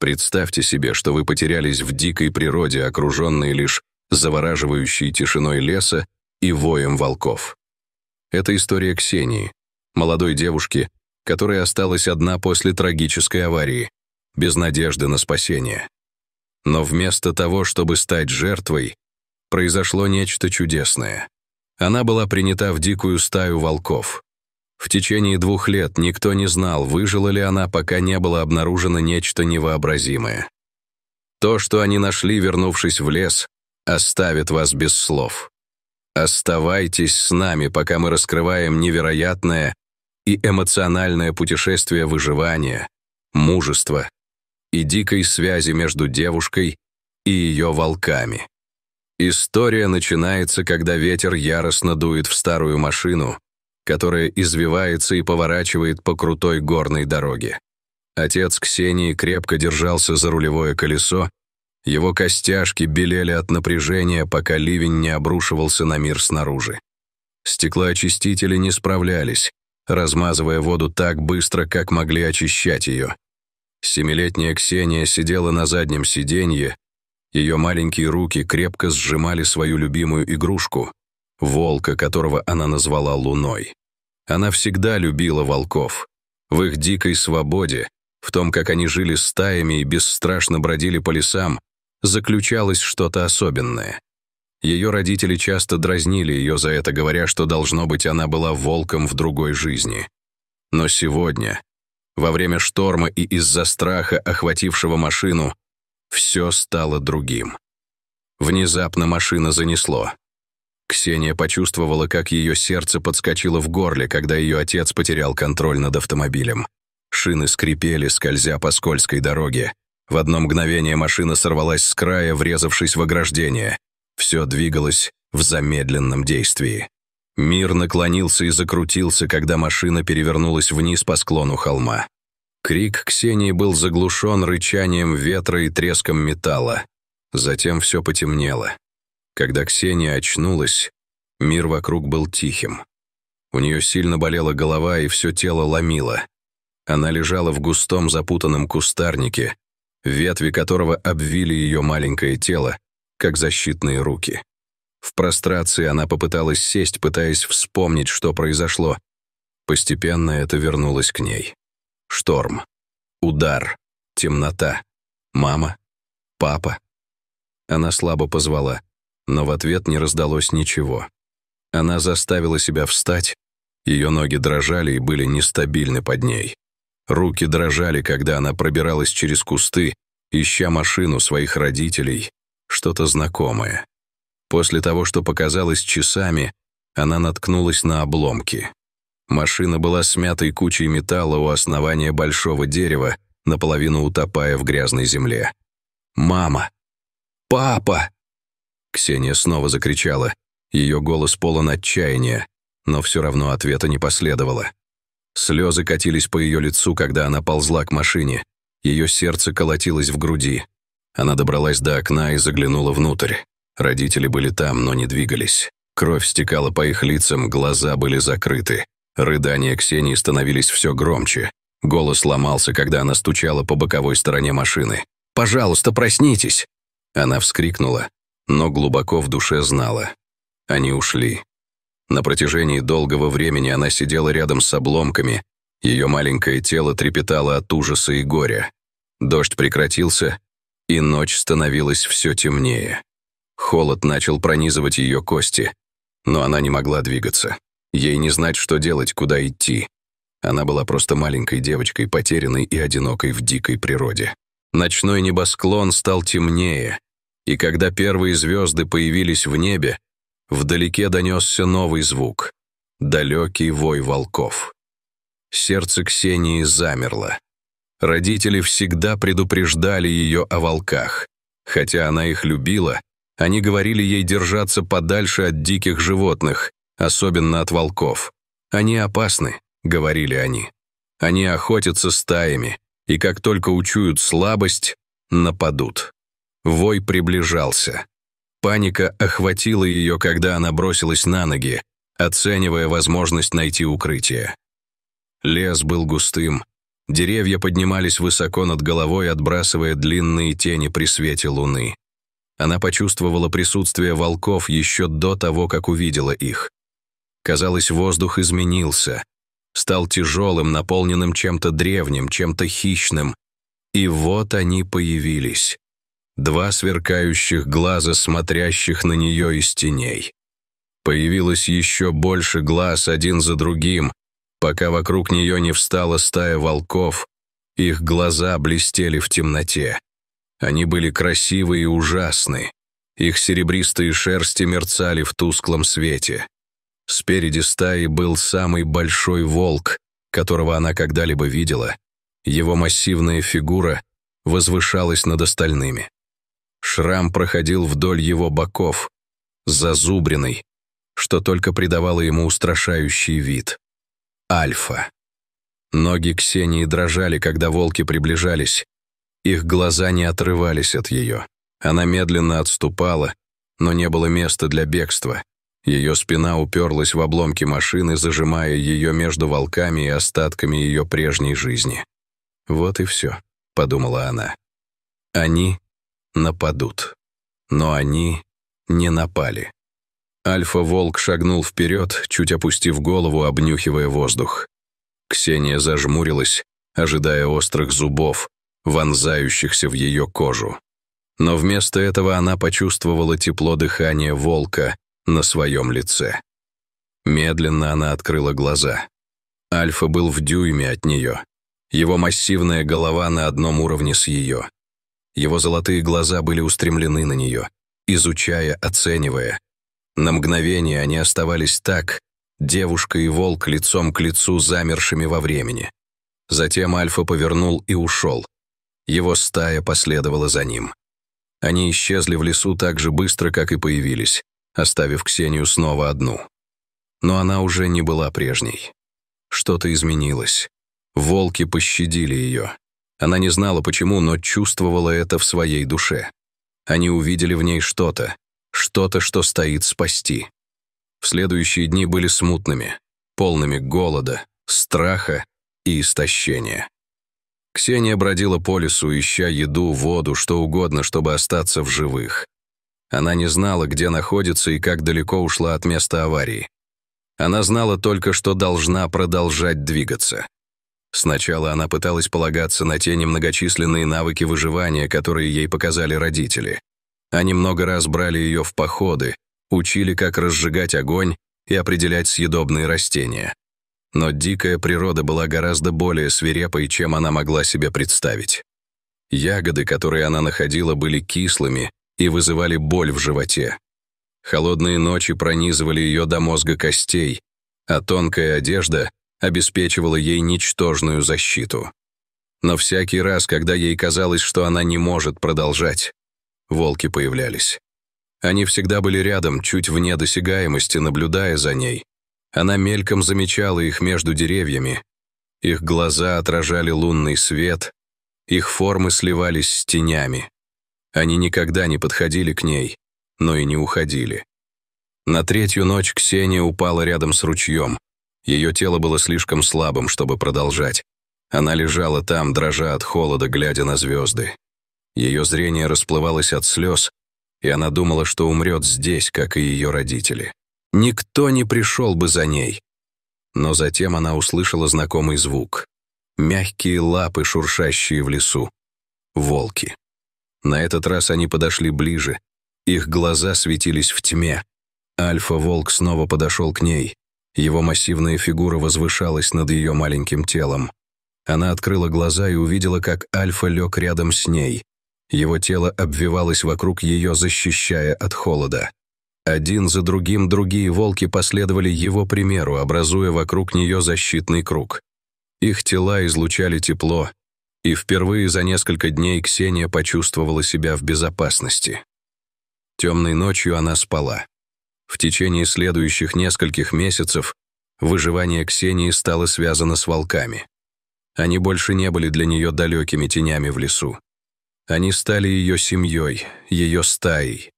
Представьте себе, что вы потерялись в дикой природе, окруженной лишь завораживающей тишиной леса и воем волков. Это история Ксении, молодой девушки, которая осталась одна после трагической аварии, без надежды на спасение. Но вместо того, чтобы стать жертвой, произошло нечто чудесное. Она была принята в дикую стаю волков. В течение 2 лет никто не знал, выжила ли она, пока не было обнаружено нечто невообразимое. То, что они нашли, вернувшись в лес, оставит вас без слов. Оставайтесь с нами, пока мы раскрываем невероятное и эмоциональное путешествие выживания, мужества и дикой связи между девушкой и ее волками. История начинается, когда ветер яростно дует в старую машину, которая извивается и поворачивает по крутой горной дороге. Отец Ксении крепко держался за рулевое колесо, его костяшки белели от напряжения, пока ливень не обрушивался на мир снаружи. Стеклоочистители не справлялись, размазывая воду так быстро, как могли очищать ее. 7-летняя Ксения сидела на заднем сиденье, ее маленькие руки крепко сжимали свою любимую игрушку, волка, которого она назвала Луной. Она всегда любила волков. В их дикой свободе, в том, как они жили стаями и бесстрашно бродили по лесам, заключалось что-то особенное. Ее родители часто дразнили ее за это, говоря, что, должно быть, она была волком в другой жизни. Но сегодня, во время шторма и из-за страха, охватившего машину, все стало другим. Внезапно машина занесло. Ксения почувствовала, как ее сердце подскочило в горле, когда ее отец потерял контроль над автомобилем. Шины скрипели, скользя по скользкой дороге. В одно мгновение машина сорвалась с края, врезавшись в ограждение. Все двигалось в замедленном действии. Мир наклонился и закрутился, когда машина перевернулась вниз по склону холма. Крик Ксении был заглушен рычанием ветра и треском металла. Затем все потемнело. Когда Ксения очнулась, мир вокруг был тихим. У нее сильно болела голова и все тело ломило. Она лежала в густом запутанном кустарнике, ветви которого обвили ее маленькое тело, как защитные руки. В прострации она попыталась сесть, пытаясь вспомнить, что произошло. Постепенно это вернулось к ней. Шторм, удар, темнота, мама, папа. Она слабо позвала, но в ответ не раздалось ничего. Она заставила себя встать, ее ноги дрожали и были нестабильны под ней. Руки дрожали, когда она пробиралась через кусты, ища машину своих родителей, что-то знакомое. После того, что показалось часами, она наткнулась на обломки. Машина была смятой кучей металла у основания большого дерева, наполовину утопая в грязной земле. «Мама! Папа!» Ксения снова закричала. Ее голос полон отчаяния, но все равно ответа не последовало. Слезы катились по ее лицу, когда она ползла к машине. Ее сердце колотилось в груди. Она добралась до окна и заглянула внутрь. Родители были там, но не двигались. Кровь стекала по их лицам, глаза были закрыты. Рыдания Ксении становились все громче. Голос ломался, когда она стучала по боковой стороне машины. «Пожалуйста, проснитесь!» Она вскрикнула, но глубоко в душе знала. Они ушли. На протяжении долгого времени она сидела рядом с обломками, ее маленькое тело трепетало от ужаса и горя. Дождь прекратился, и ночь становилась все темнее. Холод начал пронизывать ее кости, но она не могла двигаться. Ей не знать, что делать, куда идти. Она была просто маленькой девочкой, потерянной и одинокой в дикой природе. Ночной небосклон стал темнее, и когда первые звезды появились в небе, вдалеке донесся новый звук — далекий вой волков. Сердце Ксении замерло. Родители всегда предупреждали ее о волках. Хотя она их любила, они говорили ей держаться подальше от диких животных, особенно от волков. «Они опасны», — говорили они. «Они охотятся стаями, и как только учуют слабость, нападут». Вой приближался. Паника охватила ее, когда она бросилась на ноги, оценивая возможность найти укрытие. Лес был густым, Деревья поднимались высоко над головой, отбрасывая длинные тени при свете луны. Она почувствовала присутствие волков еще до того, как увидела их. Казалось, воздух изменился, стал тяжелым, наполненным чем-то древним, чем-то хищным. И вот они появились. Два сверкающих глаза, смотрящих на нее из теней. Появилось еще больше глаз один за другим, пока вокруг нее не встала стая волков. Их глаза блестели в темноте. Они были красивы и ужасны. Их серебристые шерсти мерцали в тусклом свете. Спереди стаи был самый большой волк, которого она когда-либо видела. Его массивная фигура возвышалась над остальными. Шрам проходил вдоль его боков, зазубренный, что только придавало ему устрашающий вид. Альфа. Ноги Ксении дрожали, когда волки приближались. Их глаза не отрывались от ее. Она медленно отступала, но не было места для бегства. Ее спина уперлась в обломки машины, зажимая ее между волками и остатками ее прежней жизни. «Вот и все», — подумала она. «Они нападут». Но они не напали. Альфа-волк шагнул вперед, чуть опустив голову, обнюхивая воздух. Ксения зажмурилась, ожидая острых зубов, вонзающихся в ее кожу. Но вместо этого она почувствовала тепло дыхания волка на своем лице. Медленно она открыла глаза. Альфа был в дюйме от нее. Его массивная голова на одном уровне с ее. Его золотые глаза были устремлены на нее, изучая, оценивая. На мгновение они оставались так, девушка и волк лицом к лицу, замершими во времени. Затем Альфа повернул и ушел. Его стая последовала за ним. Они исчезли в лесу так же быстро, как и появились, оставив Ксению снова одну. Но она уже не была прежней. Что-то изменилось. Волки пощадили ее. Она не знала почему, но чувствовала это в своей душе. Они увидели в ней что-то, что стоит спасти. В следующие дни были смутными, полными голода, страха и истощения. Ксения бродила по лесу, ища еду, воду, что угодно, чтобы остаться в живых. Она не знала, где находится и как далеко ушла от места аварии. Она знала только, что должна продолжать двигаться. Сначала она пыталась полагаться на те немногочисленные навыки выживания, которые ей показали родители. Они много раз брали ее в походы, учили, как разжигать огонь и определять съедобные растения. Но дикая природа была гораздо более свирепой, чем она могла себе представить. Ягоды, которые она находила, были кислыми и вызывали боль в животе. Холодные ночи пронизывали ее до мозга костей, а тонкая одежда обеспечивала ей ничтожную защиту. Но всякий раз, когда ей казалось, что она не может продолжать, волки появлялись. Они всегда были рядом, чуть вне досягаемости, наблюдая за ней. Она мельком замечала их между деревьями. Их глаза отражали лунный свет, их формы сливались с тенями. Они никогда не подходили к ней, но и не уходили. На третью ночь Ксения упала рядом с ручьем. Ее тело было слишком слабым, чтобы продолжать. Она лежала там, дрожа от холода, глядя на звезды. Ее зрение расплывалось от слез, и она думала, что умрет здесь, как и ее родители. Никто не пришел бы за ней. Но затем она услышала знакомый звук. Мягкие лапы, шуршащие в лесу. Волки. На этот раз они подошли ближе. Их глаза светились в тьме. Альфа-волк снова подошел к ней. Его массивная фигура возвышалась над ее маленьким телом. Она открыла глаза и увидела, как Альфа лег рядом с ней. Его тело обвивалось вокруг ее, защищая от холода. Один за другим другие волки последовали его примеру, образуя вокруг нее защитный круг. Их тела излучали тепло, и впервые за несколько дней Ксения почувствовала себя в безопасности. Темной ночью она спала. В течение следующих нескольких месяцев выживание Ксении стало связано с волками. Они больше не были для нее далекими тенями в лесу. Они стали ее семьей, ее стаей.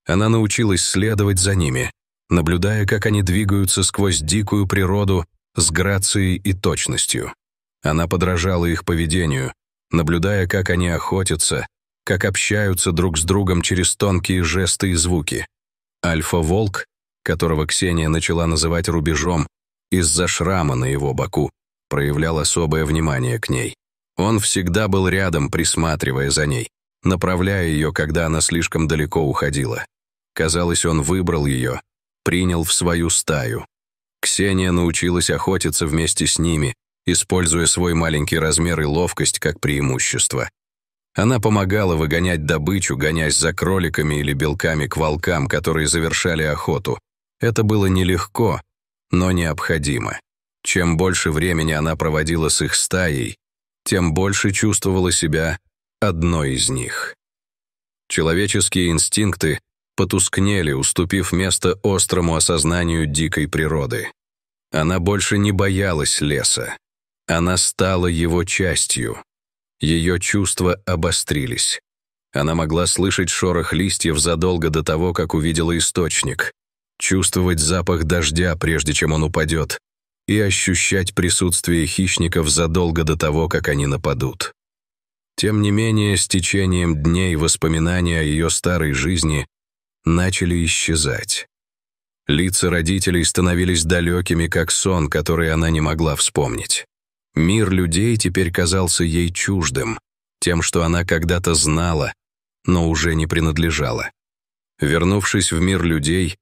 Она научилась следовать за ними, наблюдая, как они двигаются сквозь дикую природу с грацией и точностью. Она подражала их поведению, наблюдая, как они охотятся, как общаются друг с другом через тонкие жесты и звуки. Альфа-волк, которого Ксения начала называть рубежом из-за шрама на его боку, проявлял особое внимание к ней. Он всегда был рядом, присматривая за ней, направляя ее, когда она слишком далеко уходила. Казалось, он выбрал ее, принял в свою стаю. Ксения научилась охотиться вместе с ними, используя свой маленький размер и ловкость как преимущество. Она помогала выгонять добычу, гонясь за кроликами или белками к волкам, которые завершали охоту. Это было нелегко, но необходимо. Чем больше времени она проводила с их стаей, тем больше чувствовала себя одной из них. Человеческие инстинкты потускнели, уступив место острому осознанию дикой природы. Она больше не боялась леса. Она стала его частью. Ее чувства обострились. Она могла слышать шорох листьев задолго до того, как увидела источник, чувствовать запах дождя, прежде чем он упадет, и ощущать присутствие хищников задолго до того, как они нападут. Тем не менее, с течением дней воспоминания о ее старой жизни начали исчезать. Лица родителей становились далекими, как сон, который она не могла вспомнить. Мир людей теперь казался ей чуждым, тем, что она когда-то знала, но уже не принадлежала. Вернувшись в мир людей,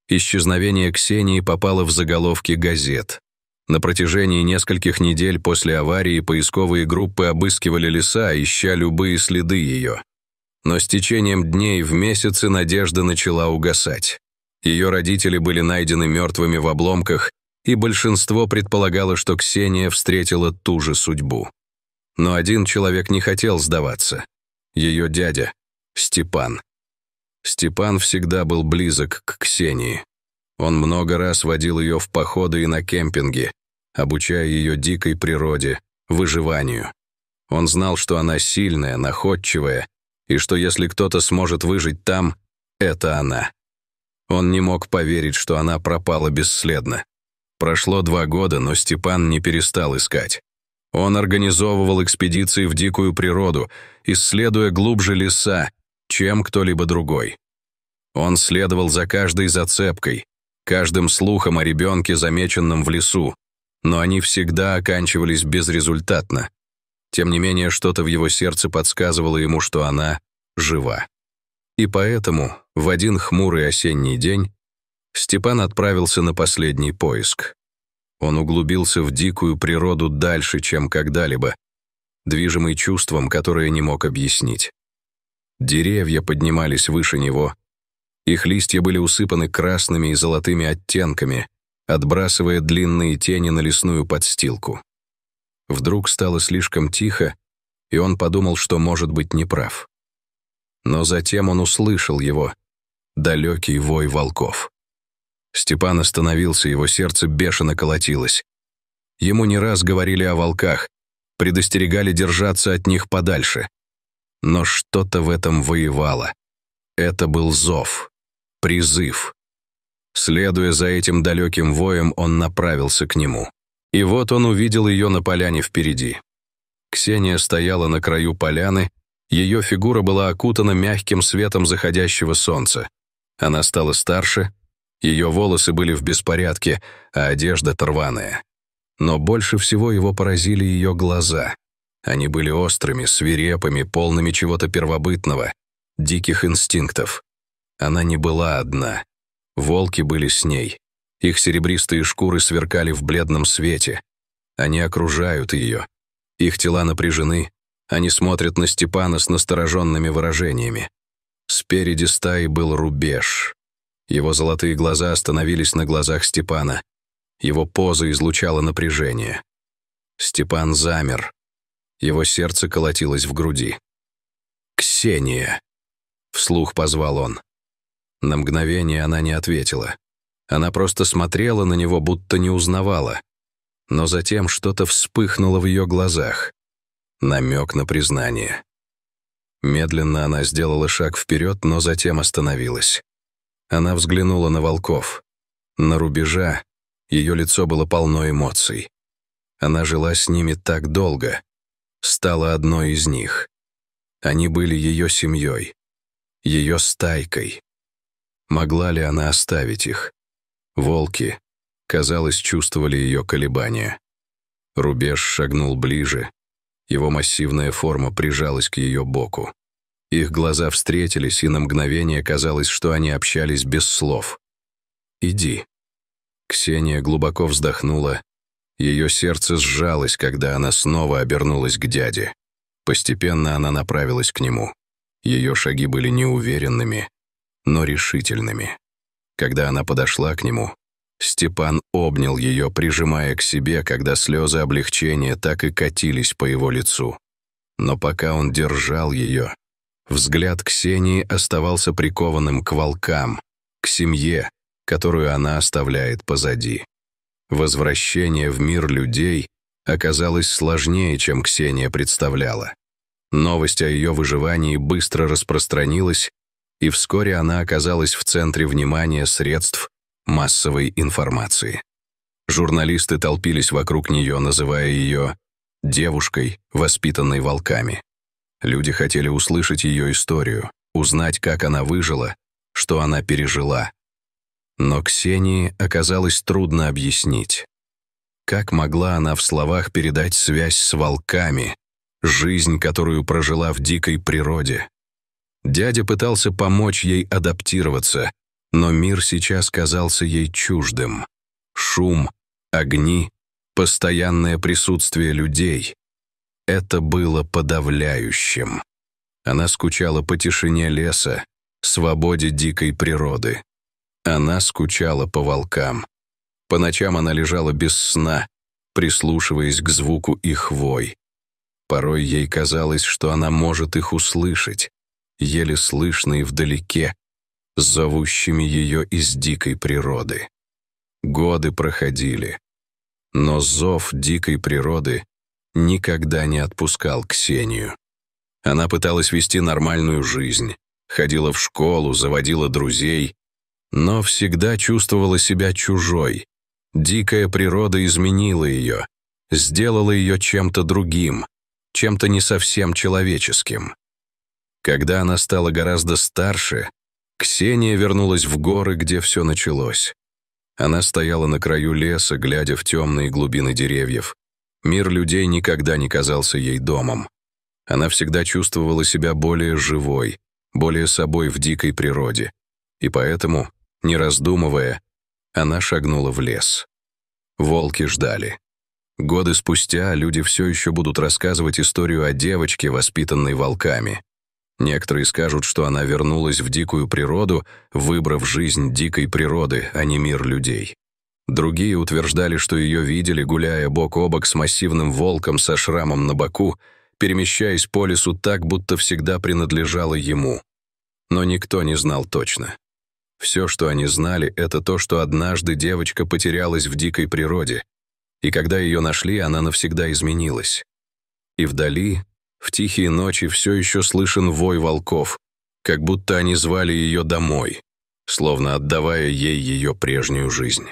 исчезновение Ксении попало в заголовки газет. На протяжении нескольких недель после аварии поисковые группы обыскивали леса, ища любые следы ее. Но с течением дней в месяцы надежда начала угасать. Ее родители были найдены мертвыми в обломках, и большинство предполагало, что Ксения встретила ту же судьбу. Но один человек не хотел сдаваться. Ее дядя, Степан. Степан всегда был близок к Ксении. Он много раз водил ее в походы и на кемпинги, обучая ее дикой природе, выживанию. Он знал, что она сильная, находчивая, и что если кто-то сможет выжить там, это она. Он не мог поверить, что она пропала бесследно. Прошло 2 года, но Степан не перестал искать. Он организовывал экспедиции в дикую природу, исследуя глубже леса, чем кто-либо другой. Он следовал за каждой зацепкой, каждым слухом о ребенке, замеченном в лесу, но они всегда оканчивались безрезультатно. Тем не менее, что-то в его сердце подсказывало ему, что она жива. И поэтому в один хмурый осенний день Степан отправился на последний поиск. Он углубился в дикую природу дальше, чем когда-либо, движимый чувством, которое не мог объяснить. Деревья поднимались выше него. Их листья были усыпаны красными и золотыми оттенками, отбрасывая длинные тени на лесную подстилку. Вдруг стало слишком тихо, и он подумал, что может быть неправ. Но затем он услышал его, далекий вой волков. Степан остановился, его сердце бешено колотилось. Ему не раз говорили о волках, предостерегали держаться от них подальше. Но что-то в этом воевало. Это был зов, призыв. Следуя за этим далеким воем, он направился к нему. И вот он увидел ее на поляне впереди. Ксения стояла на краю поляны, ее фигура была окутана мягким светом заходящего солнца. Она стала старше, ее волосы были в беспорядке, а одежда рваная. Но больше всего его поразили ее глаза. Они были острыми, свирепыми, полными чего-то первобытного, диких инстинктов. Она не была одна. Волки были с ней. Их серебристые шкуры сверкали в бледном свете. Они окружают ее. Их тела напряжены. Они смотрят на Степана с настороженными выражениями. Спереди стаи был рубеж. Его золотые глаза остановились на глазах Степана. Его поза излучала напряжение. Степан замер. Его сердце колотилось в груди. «Ксения!» — вслух позвал он. На мгновение она не ответила. Она просто смотрела на него, будто не узнавала. Но затем что-то вспыхнуло в ее глазах. Намек на признание. Медленно она сделала шаг вперед, но затем остановилась. Она взглянула на волков. На рубежа ее лицо было полно эмоций. Она жила с ними так долго, стала одной из них. Они были ее семьей, ее стайкой. Могла ли она оставить их? Волки, казалось, чувствовали ее колебания. Рубеж шагнул ближе, его массивная форма прижалась к ее боку. Их глаза встретились, и на мгновение казалось, что они общались без слов. «Иди». Ксения глубоко вздохнула. Ее сердце сжалось, когда она снова обернулась к дяде. Постепенно она направилась к нему. Ее шаги были неуверенными, но решительными. Когда она подошла к нему, Степан обнял ее, прижимая к себе, когда слезы облегчения так и катились по его лицу. Но пока он держал ее, взгляд Ксении оставался прикованным к волкам, к семье, которую она оставляет позади. Возвращение в мир людей оказалось сложнее, чем Ксения представляла. Новость о ее выживании быстро распространилась, и вскоре она оказалась в центре внимания средств массовой информации. Журналисты толпились вокруг нее, называя ее девушкой, воспитанной волками. Люди хотели услышать ее историю, узнать, как она выжила, что она пережила. Но Ксении оказалось трудно объяснить. Как могла она в словах передать связь с волками, жизнь, которую прожила в дикой природе? Дядя пытался помочь ей адаптироваться, но мир сейчас казался ей чуждым. Шум, огни, постоянное присутствие людей — это было подавляющим. Она скучала по тишине леса, свободе дикой природы. Она скучала по волкам. По ночам она лежала без сна, прислушиваясь к звуку их вой. Порой ей казалось, что она может их услышать, еле слышные вдалеке, зовущими ее из дикой природы. Годы проходили, но зов дикой природы никогда не отпускал Ксению. Она пыталась вести нормальную жизнь, ходила в школу, заводила друзей, но всегда чувствовала себя чужой. Дикая природа изменила ее, сделала ее чем-то другим, чем-то не совсем человеческим. Когда она стала гораздо старше, Ксения вернулась в горы, где все началось. Она стояла на краю леса, глядя в темные глубины деревьев. Мир людей никогда не казался ей домом. Она всегда чувствовала себя более живой, более собой в дикой природе. И поэтому, не раздумывая, она шагнула в лес. Волки ждали. Годы спустя люди все еще будут рассказывать историю о девочке, воспитанной волками. Некоторые скажут, что она вернулась в дикую природу, выбрав жизнь дикой природы, а не мир людей. Другие утверждали, что ее видели, гуляя бок о бок с массивным волком со шрамом на боку, перемещаясь по лесу так, будто всегда принадлежала ему. Но никто не знал точно. Все, что они знали, это то, что однажды девочка потерялась в дикой природе, и когда ее нашли, она навсегда изменилась. И вдали, в тихие ночи, все еще слышен вой волков, как будто они звали ее домой, словно отдавая ей ее прежнюю жизнь.